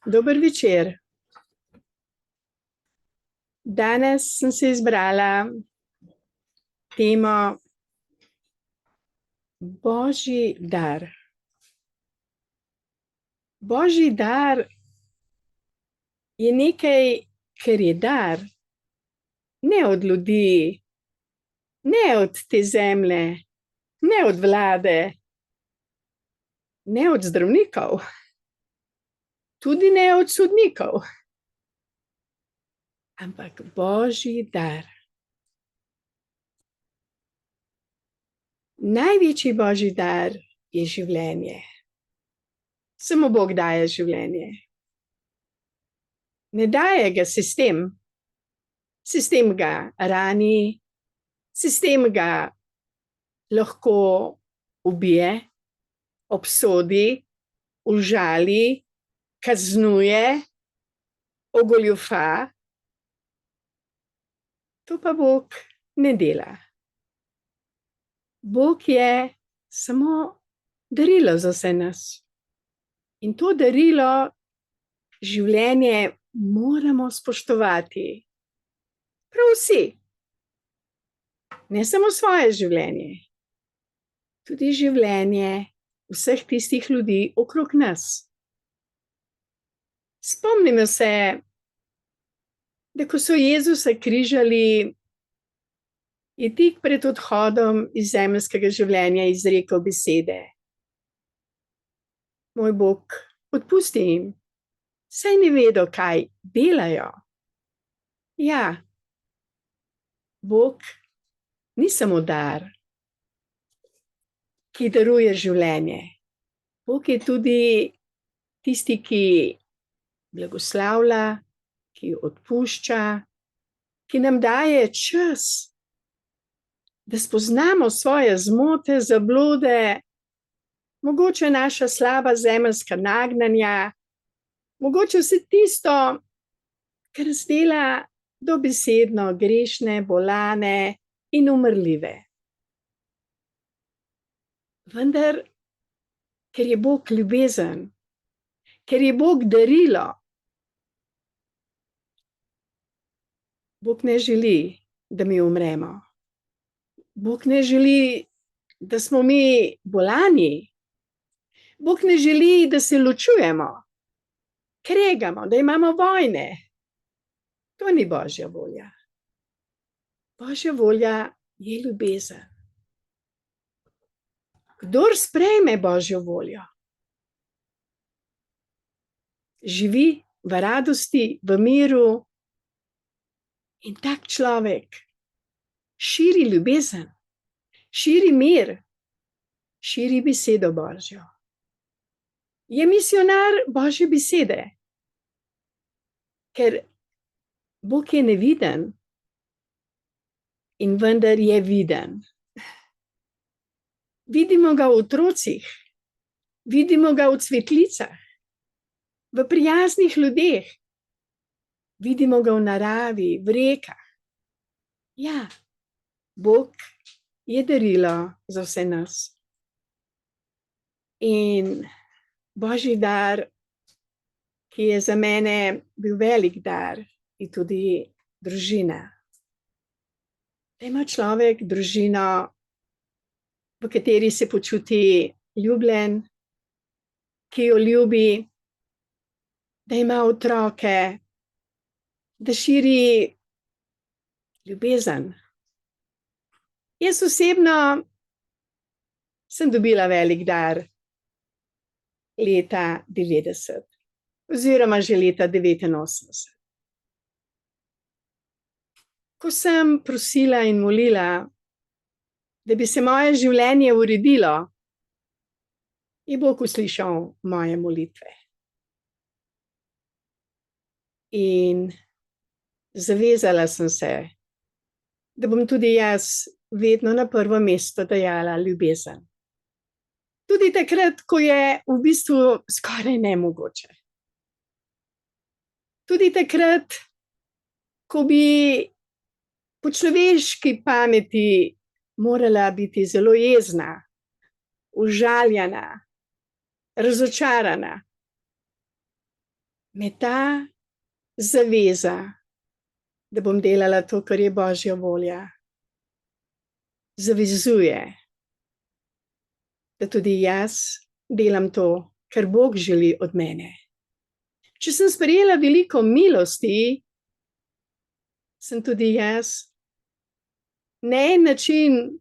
Dober večer. Danes sem se izbrala temo Božji dar. Božji dar je nekaj, kar je dar, ne od ljudi, ne od te zemlje, ne od vlade, ne od zdravnikov, tudi ne od sodnikov. Ampak Božji dar. Največji Božji dar je življenje. Samo Bog daje življenje. Ne daje ga sistem. Sistem ga rani, sistem ga lahko ubije, obsodi, užali, kaznuje, ogoljufa. To pa Bog ne dela. Bog je samo darilo za vse nas. In to darilo, življenje, moramo spoštovati. Prav vsi. Ne samo svoje življenje, tudi življenje vseh tistih ljudi okrog nas. Spomnimo se, da ko so Jezusa križali, je tik pred odhodom iz zemeljskega življenja izrekel besede: Moj Bog, odpusti jim, saj ne vedo, kaj delajo. Ja, Bog ni samo dar, ki daruje življenje. Bog je tudi tisti, ki blagoslavlja, ki odpušča, ki nam daje čas, da spoznamo svoje zmote, zablode, mogoče naša slaba zemeljska nagnanja, mogoče vse tisto, kar nas dela dobesedno grešne, bolane in umrljive. Vendar, ker je Bog ljubezen, ker je Bog darilo, Bog ne želi, da mi umremo. Bog ne želi, da smo mi bolani. Bog ne želi, da se ločujemo, kregamo, da imamo vojne. To ni Božja volja. Božja volja je ljubezen. Kdor sprejme Božjo voljo, živi v radosti, v miru, in tak človek širi ljubezen, širi mir, širi besedo Božjo. Je misionar Božje besede, ker Bog je neviden in vendar je viden. Vidimo ga v otrocih, vidimo ga v cvetlicah, v prijaznih ljudeh, vidimo ga v naravi, v rekah. Ja, Bog je darilo za vse nas. In Božji dar, ki je za mene bil velik dar, je tudi družina. Da ima človek družino, v kateri se počuti ljubljen, ki jo ljubi, da ima otroke, da širi ljubezen. Jaz osebno sem dobila velik dar leta 90, oziroma že leta 89. Ko sem prosila in molila, da bi se moje življenje uredilo, je Bog uslišal moje molitve. In zavezala sem se, da bom tudi jaz vedno na prvo mesto dajala ljubezen. Tudi takrat, ko je v bistvu skoraj nemogoče. Tudi takrat, ko bi po človeški pameti morala biti zelo jezna, užaljena, razočarana. me ta zaveza, da bom delala to, kar je Božja volja, zavezuje, da tudi jaz delam to, kar Bog želi od mene. Če sem sprejela veliko milosti, sem tudi jaz na en način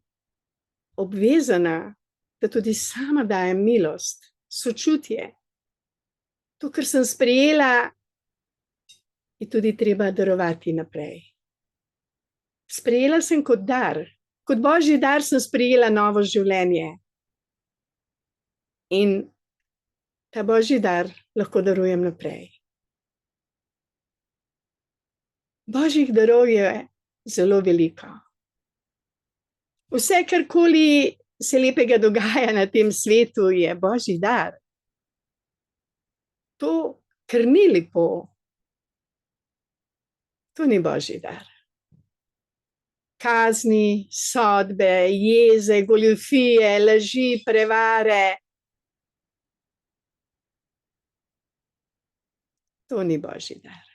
obvezana, da tudi sama dajem milost, sočutje. To, kar sem sprejela, je tudi treba darovati naprej. Sprejela sem kot dar, kot Božji dar sem sprejela novo življenje. In ta Božji dar lahko darujem naprej. Božjih darov je zelo veliko. Vse, karkoli se lepega dogaja na tem svetu, je Božji dar. To, kar ni lepo, to ni Božji dar. Kazni, sodbe, jeze, goljufije, laži, prevare. To ni Božji dar.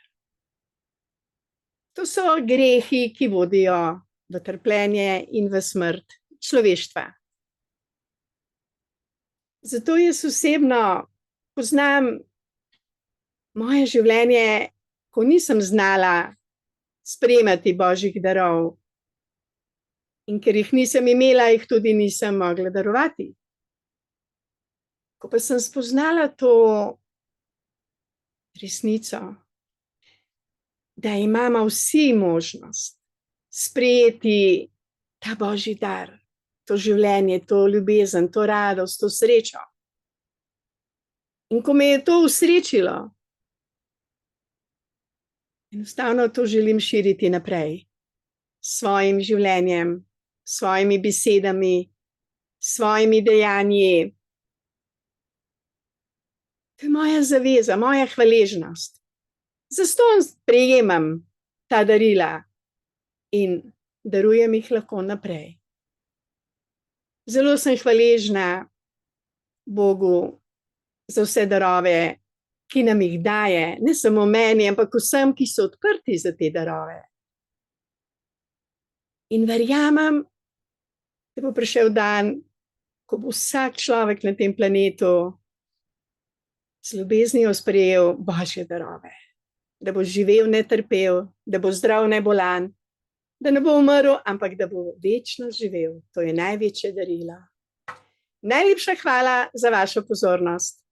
To so grehi, ki vodijo v trpljenje in v smrt človeštva. Zato jaz osebno poznam moje življenje, ko nisem znala sprejemati Božjih darov. In ker jih nisem imela, jih tudi nisem mogla darovati. Ko pa sem spoznala to resnico, da imamo vsi možnost sprejeti ta Božji dar, to življenje, to ljubezen, to radost, to srečo. In ko me je to usrečilo, enostavno to želim širiti naprej. S svojim življenjem, s svojimi besedami, s svojimi dejanji. To je moja zaveza, moja hvaležnost. Zastonj sprejemam ta darila in darujem jih lahko naprej. Zelo sem hvaležna Bogu za vse darove, ki nam jih daje, ne samo meni, ampak vsem, ki so odprti za te darove. In verjamem, da bo prišel dan, ko bo vsak človek na tem planetu z ljubeznijo sprejel Božje darove. Da bo živel, ne trpel, da bo zdrav, ne bolan, da ne bo umrl, ampak da bo večno živel. To je največje darilo. Najlepša hvala za vašo pozornost.